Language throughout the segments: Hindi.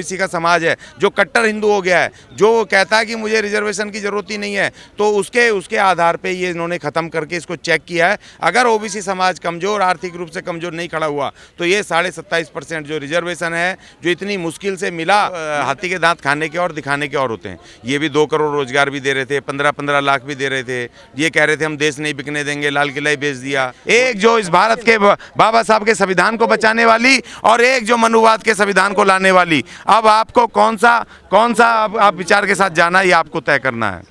ओबीसी का समाज है जो कट्टर हिंदू हो गया है, जो कहता है कि मुझे रिजर्वेशन की जरूरत ही नहीं है, तो उसके आधार पे ये इन्होंने खत्म करके इसको चेक किया है। अगर ओबीसी समाज कमजोर, आर्थिक रूप से कमजोर नहीं खड़ा हुआ तो ये 27.5% जो रिजर्वेशन है, जो इतनी मुश्किल से मिला, हाथी के दांत खाने के और दिखाने के और होते हैं। ये भी 2 करोड़ रोजगार भी दे रहे थे, 15-15 लाख भी दे रहे थे। ये कह रहे थे हम देश नहीं बिकने देंगे, लाल किला ही बेच दिया। एक जो इस भारत के बाबा साहब के संविधान को बचाने वाली और एक जो मनुवाद के संविधान को लाने वाली। अब आपको कौन सा आप विचार के साथ जाना, ये आपको तय करना है।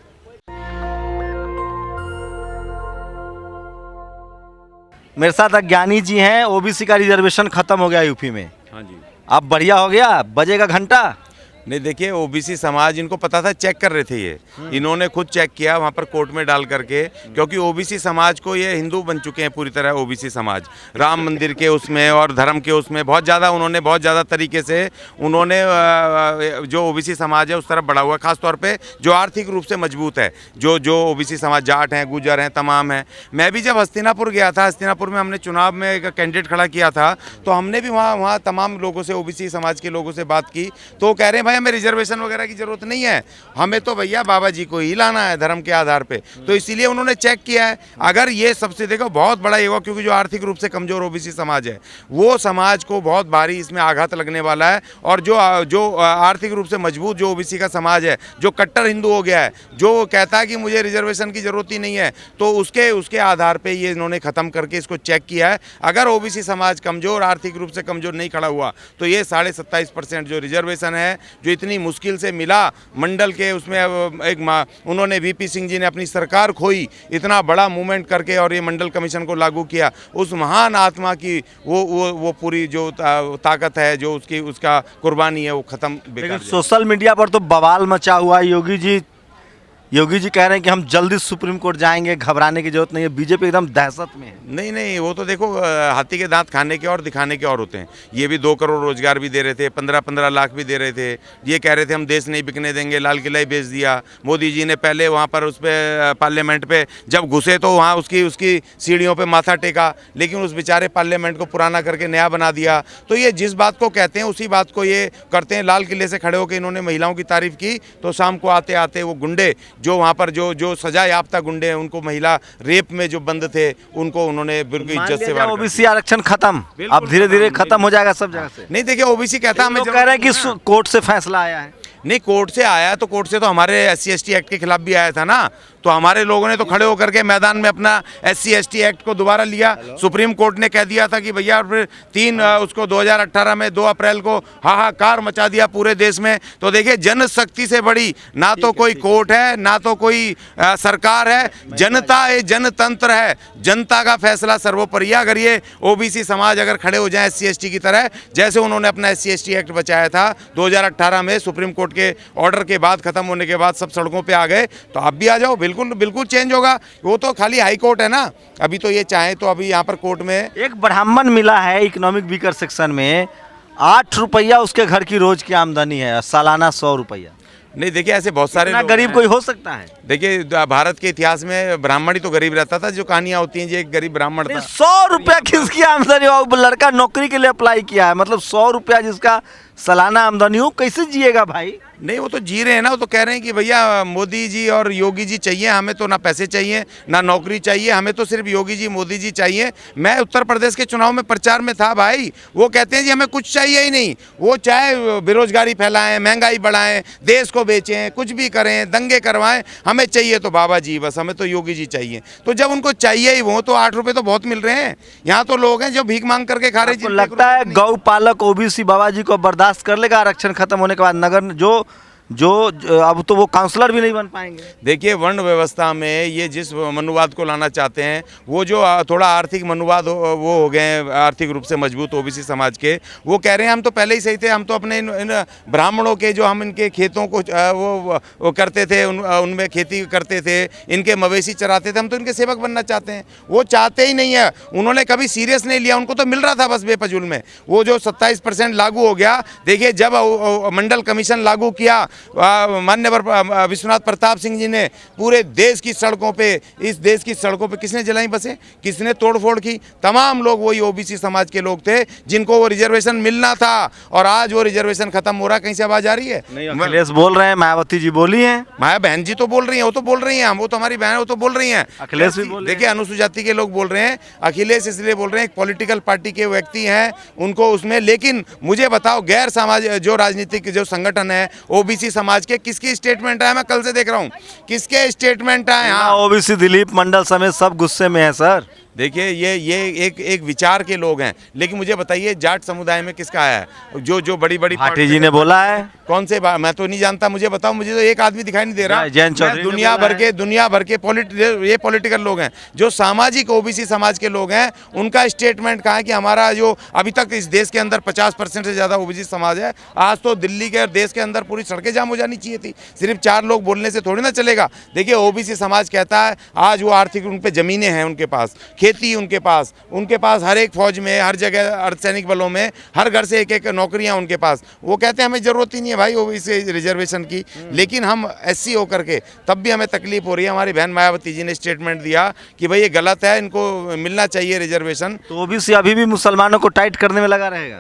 मेरे साथ अज्ञानी जी हैं। ओबीसी का रिजर्वेशन खत्म हो गया यूपी में। हाँ जी। अब बढ़िया हो गया, बजेगा घंटा। नहीं, देखिए ओबीसी समाज, इनको पता था, चेक कर रहे थे ये, इन्होंने खुद चेक किया वहाँ पर कोर्ट में डाल करके, क्योंकि ओबीसी समाज को, ये हिंदू बन चुके हैं पूरी तरह ओबीसी समाज, राम मंदिर के उसमें और धर्म के उसमें बहुत ज़्यादा तरीके से उन्होंने जो ओबीसी समाज है उस तरफ बढ़ा हुआ है। खासतौर पे जो आर्थिक रूप से मजबूत है, जो ओबीसी समाज, जाट हैं, गुजर हैं, तमाम हैं। मैं भी जब हस्तिनापुर गया था, हस्तिनापुर में हमने चुनाव में एक कैंडिडेट खड़ा किया था, तो हमने भी वहाँ तमाम लोगों से, ओबीसी समाज के लोगों से बात की, तो कह रहे हैं भाई हमें रिजर्वेशन वगैरह की जरूरत नहीं है, हमें तो भैया बाबा जी को ही लाना है धर्म के आधार पे। तो इसीलिए उन्होंने चेक किया है। अगर ये सबसे देखो बहुत बड़ा ये हुआ, क्योंकि जो आर्थिक रूप से कमजोर ओबीसी समाज है, वो समाज को बहुत भारी इसमें आघात लगने वाला है। और जो आर्थिक रूप से मजबूत जो ओबीसी का समाज है, जो कट्टर हिंदू हो गया है, जो कहता है कि मुझे रिजर्वेशन की जरूरत ही नहीं है, तो उसके आधार पे ये इन्होंने खत्म करके इसको चेक किया है। अगर ओबीसी समाज कमजोर, आर्थिक रूप से कमजोर नहीं खड़ा हुआ तो ये 27.5% जो रिजर्वेशन है, जो इतनी मुश्किल से मिला मंडल के उसमें, उन्होंने वीपी सिंह जी ने अपनी सरकार खोई, इतना बड़ा मूवमेंट करके और ये मंडल कमीशन को लागू किया, उस महान आत्मा की वो पूरी जो ताकत है, जो उसका कुर्बानी है, वो खत्म। लेकिन सोशल मीडिया पर तो बवाल मचा हुआ है। योगी जी कह रहे हैं कि हम जल्दी सुप्रीम कोर्ट जाएंगे, घबराने की जरूरत नहीं है, बीजेपी एकदम दहशत में है। नहीं, वो तो देखो हाथी के दांत खाने के और दिखाने के और होते हैं। ये भी 2 करोड़ रोजगार भी दे रहे थे, 15-15 लाख भी दे रहे थे। ये कह रहे थे हम देश नहीं बिकने देंगे, लाल किला ही बेच दिया। मोदी जी ने पहले वहाँ पर उस पर पार्लियामेंट पे जब घुसे तो वहाँ उसकी सीढ़ियों पर माथा टेका, लेकिन उस बेचारे पार्लियामेंट को पुराना करके नया बना दिया। तो ये जिस बात को कहते हैं उसी बात को ये करते हैं। लाल किले से खड़े होकर इन्होंने महिलाओं की तारीफ की, तो शाम को आते आते वो गुंडे जो वहाँ पर जो सजा याफ्ता गुंडे हैं, उनको महिला रेप में जो बंद थे, उनको उन्होंने बिल्कुल इज्जत से बाहर। ओबीसी आरक्षण खत्म, अब धीरे धीरे खत्म हो जाएगा सब जगह से। नहीं, देखिए ओबीसी कहता है, कह रहे हैं कि कोर्ट से फैसला आया है। नहीं, कोर्ट से आया तो कोर्ट से तो हमारे SC/ST एक्ट के खिलाफ भी आया था ना, तो हमारे लोगों ने तो खड़े होकर के मैदान में अपना SC/ST एक्ट को दोबारा लिया। सुप्रीम कोर्ट ने कह दिया था कि भैया, फिर उसको 2018 में 2 अप्रैल को हाहाकार मचा दिया पूरे देश में। तो देखिए, जनशक्ति से बड़ी ना तो कोई कोर्ट है, ना तो कोई सरकार है, जनता है, जनतंत्र है, जनता का फैसला सर्वोपरि है। अगर ये ओबीसी समाज अगर खड़े हो जाए SC/ST की तरह, जैसे उन्होंने अपना SC/ST एक्ट बचाया था 2018 में, सुप्रीम कोर्ट के ऑर्डर के बाद, खत्म होने के बाद सब सड़कों पे आ गए, तो आप भी आ जाओ, बिल्कुल चेंज होगा। वो तो खाली हाई कोर्ट है ना, अभी तो ये चाहे तो अभी यहाँ पर कोर्ट में एक ब्राह्मण मिला है इकोनॉमिक वीकर सेक्शन में, 8 रुपया उसके घर की रोज की आमदनी है, सालाना 100 रुपया। नहीं, देखिए ऐसे बहुत सारे गरीब कोई हो सकता है। देखिए भारत के इतिहास में ब्राह्मण ही तो गरीब रहता था, जो कहानियां होती हैं, जो एक गरीब ब्राह्मण था। 100 रुपया किसकी आमदनी हो? लड़का नौकरी के लिए अप्लाई किया है, मतलब 100 रुपया जिसका सालाना आमदनी हो, कैसे जिएगा भाई? नहीं, वो तो जी रहे हैं ना, वो तो कह रहे हैं कि भैया मोदी जी और योगी जी चाहिए, हमें तो ना पैसे चाहिए ना नौकरी चाहिए, हमें तो सिर्फ योगी जी, मोदी जी चाहिए। मैं उत्तर प्रदेश के चुनाव में प्रचार में था भाई, वो कहते हैं जी हमें कुछ चाहिए ही नहीं, वो चाहे बेरोजगारी फैलाएं, महंगाई बढ़ाएं, देश को बेचें, कुछ भी करें, दंगे करवाएं, हमें चाहिए तो बाबा जी बस, हमें तो योगी जी चाहिए। तो जब उनको चाहिए ही वो, तो 8 रुपये तो बहुत मिल रहे हैं। यहाँ तो लोग हैं जो भीख मांग करके खा रहे हैं। लगता है गौ पालक ओबीसी बाबा जी को बर्दाश्त कर लेगा आरक्षण खत्म होने के बाद? नगर जो अब तो वो काउंसलर भी नहीं बन पाएंगे। देखिए, वर्ण व्यवस्था में ये जिस मनुवाद को लाना चाहते हैं, वो जो थोड़ा आर्थिक मनुवाद वो हो गए हैं, आर्थिक रूप से मजबूत ओबीसी समाज के, वो कह रहे हैं हम तो पहले ही सही थे, हम तो अपने इन ब्राह्मणों के, जो हम इनके खेतों को वो करते थे, उनमें खेती करते थे, इनके मवेशी चराते थे, हम तो इनके सेवक बनना चाहते हैं। वो चाहते ही नहीं है, उन्होंने कभी सीरियस नहीं लिया, उनको तो मिल रहा था बस बेफजूल में। वो जो 27% लागू हो गया, देखिए जब मंडल कमीशन लागू किया माननीय विश्वनाथ प्रताप सिंह जी ने पूरे देश की सड़कों पे, इस देश की सड़कों पे किसने जलाई बसें, किसने तोड़फोड़ की? तमाम लोग वही ओबीसी समाज के लोग थे जिनको वो रिजर्वेशन मिलना था, और आज वो रिजर्वेशन खत्म हो रहा है। कहीं से आवाज आ रही है? अखिलेश बोल रहे हैं, मायावती जी बोली हैं, माया बहन जी तो बोल रही हैं, वो तो बोल रही हैं, वो तो हमारी बहन है, वो तो बोल रही हैं। अखिलेश भी बोल रहे देखिए, अनुसूचित जाति के लोग बोल रहे हैं, अखिलेश इसलिए बोल रहे हैं, एक पॉलिटिकल पार्टी के व्यक्ति हैं, उनको उसमें। लेकिन मुझे बताओ, गैर समाज जो राजनीतिक जो संगठन है ओबीसी समाज के, किसकी स्टेटमेंट आया? मैं कल से देख रहा हूँ, किसके स्टेटमेंट आए? हाँ, ओबीसी दिलीप मंडल समेत सब गुस्से में है सर। देखिए, ये एक विचार के लोग हैं। लेकिन मुझे बताइए, जाट समुदाय में किसका आया है? जो बड़ी भाटी जी ने बोला है। कौन से मैं तो नहीं जानता, मुझे बताओ, मुझे तो एक आदमी दिखाई नहीं दे रहा। जयंत चौधरी दुनिया भर के ये पॉलिटिकल लोग हैं, जो सामाजिक ओबीसी समाज के लोग हैं, उनका स्टेटमेंट कहाँ है कि हमारा जो अभी तक इस देश के अंदर 50% से ज़्यादा ओबीसी समाज है। आज तो दिल्ली के और देश के अंदर पूरी सड़कें जाम हो जानी चाहिए थी। सिर्फ 4 लोग बोलने से थोड़ी ना चलेगा। देखिए, ओबीसी समाज कहता है, आज वो आर्थिक, उन पे ज़मीनें हैं, उनके पास खेती, उनके पास हर एक फौज में, हर जगह अर्धसैनिक बलों में, हर घर से एक नौकरियां उनके पास। वो कहते हैं हमें जरूरत ही नहीं है भाई ओबीसी रिजर्वेशन की। लेकिन हम एससी होकर के तब भी हमें तकलीफ हो रही है। हमारी बहन मायावती जी ने स्टेटमेंट दिया कि भाई ये गलत है, इनको मिलना चाहिए रिजर्वेशन। तो ओबीसी अभी भी मुसलमानों को टाइट करने में लगा रहेगा?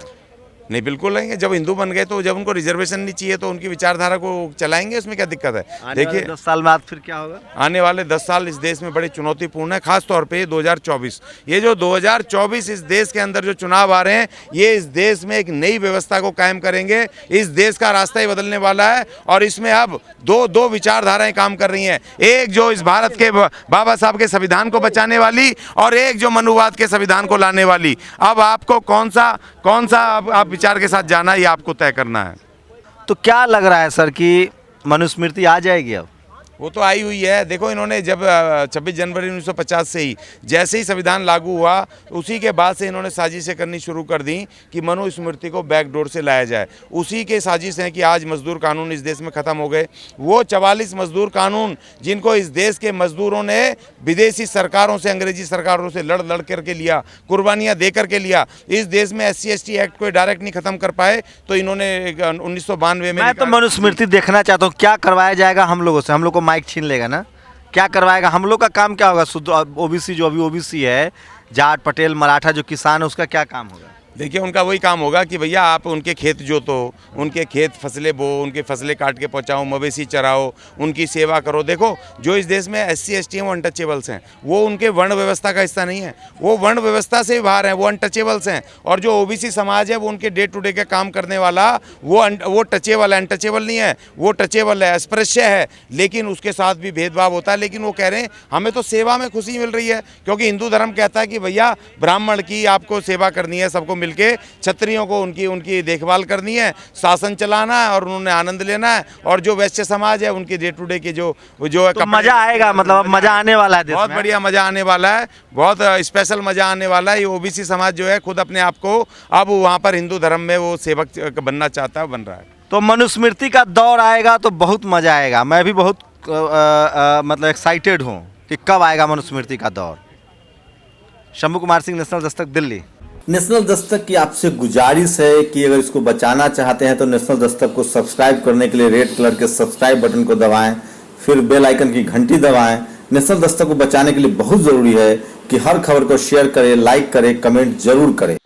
नहीं, बिल्कुल रहेंगे। जब हिंदू बन गए तो जब उनको रिजर्वेशन नहीं चाहिए तो उनकी विचारधारा को चलाएंगे, उसमें क्या दिक्कत है? देखिए, 10 साल बाद फिर क्या होगा? आने वाले 10 साल इस देश में बड़े चुनौतीपूर्ण है, खास तौर पे 2024। ये जो 2024 इस देश के अंदर जो चुनाव आ रहे हैं, ये इस देश में एक नई व्यवस्था को कायम करेंगे। इस देश का रास्ता ही बदलने वाला है, और इसमें अब दो विचारधाराएं काम कर रही हैं। एक जो इस भारत के बाबा साहब के संविधान को बचाने वाली, और एक जो मनुवाद के संविधान को लाने वाली। अब आपको कौन सा आप विचार के साथ जाना, ये आपको तय करना है। तो क्या लग रहा है सर कि मनुस्मृति आ जाएगी अब? वो तो आई हुई है। देखो, इन्होंने जब 26 जनवरी 1950 से ही जैसे ही संविधान लागू हुआ, उसी के बाद से इन्होंने साजिशें करनी शुरू कर दी कि मनुस्मृति को बैकडोर से लाया जाए। उसी के साजिश हैं कि आज मजदूर कानून इस देश में ख़त्म हो गए। वो 44 मजदूर कानून जिनको इस देश के मजदूरों ने विदेशी सरकारों से, अंग्रेजी सरकारों से लड़ करके लिया, कुर्बानियाँ दे करके लिया। इस देश में SC/ST एक्ट को डायरेक्ट नहीं ख़त्म कर पाए, तो इन्होंने 1992 में। मैं तो मनुस्मृति देखना चाहता हूँ, क्या करवाया जाएगा हम लोगों से? हम लोग को माइक छीन लेगा ना? क्या करवाएगा? हम लोग का काम क्या होगा? शुद्ध ओबीसी, जो अभी ओबीसी है, जाट, पटेल, मराठा, जो किसान है, उसका क्या काम होगा? देखिए, उनका वही काम होगा कि भैया आप उनके खेत जोतो, उनके खेत फसलें बो, उनके फसलें काट के पहुँचाओ, मवेशी चराओ, उनकी सेवा करो। देखो, जो इस देश में SC/ST हैं वो अनटचेबल्स हैं, वो उनके वर्ण व्यवस्था का हिस्सा नहीं है, वो वर्ण व्यवस्था से बाहर हैं, वो अनटचेबल्स हैं। और जो ओबीसी समाज है, वो उनके डे टू डे का काम करने वाला, वो टचेबल है, अनटचेबल नहीं है, वो टचेबल है, अस्पृश्य है। लेकिन उसके साथ भी भेदभाव होता है। लेकिन वो कह रहे हैं हमें तो सेवा में खुशी मिल रही है, क्योंकि हिंदू धर्म कहता है कि भैया ब्राह्मण की आपको सेवा करनी है, सबको के क्षत्रियों को उनकी देखभाल करनी है, शासन चलाना है, और उन्होंने आनंद लेना है। और जो वैश्य समाज है, उनके डे टू डे के जो तो मजा आएगा, मतलब अब मजा आने वाला है देश में। बहुत बढ़िया मजा आने वाला है, बहुत स्पेशल मजा आने वाला है। ये ओबीसी समाज जो है, खुद अपने आप को अब वहाँ पर हिंदू धर्म में वो सेवक बनना चाहता है, बन रहा है। तो मनुस्मृति का दौर आएगा तो बहुत मजा आएगा। मैं भी बहुत मतलब एक्साइटेड हूँ कि कब आएगा मनुस्मृति का दौर। शंभू कुमार सिंह, नेशनल दस्तक, दिल्ली। नेशनल दस्तक की आपसे गुजारिश है कि अगर इसको बचाना चाहते हैं तो नेशनल दस्तक को सब्सक्राइब करने के लिए रेड कलर के सब्सक्राइब बटन को दबाएं, फिर बेल आइकन की घंटी दबाएं। नेशनल दस्तक को बचाने के लिए बहुत ज़रूरी है कि हर खबर को शेयर करें, लाइक करें, कमेंट जरूर करें।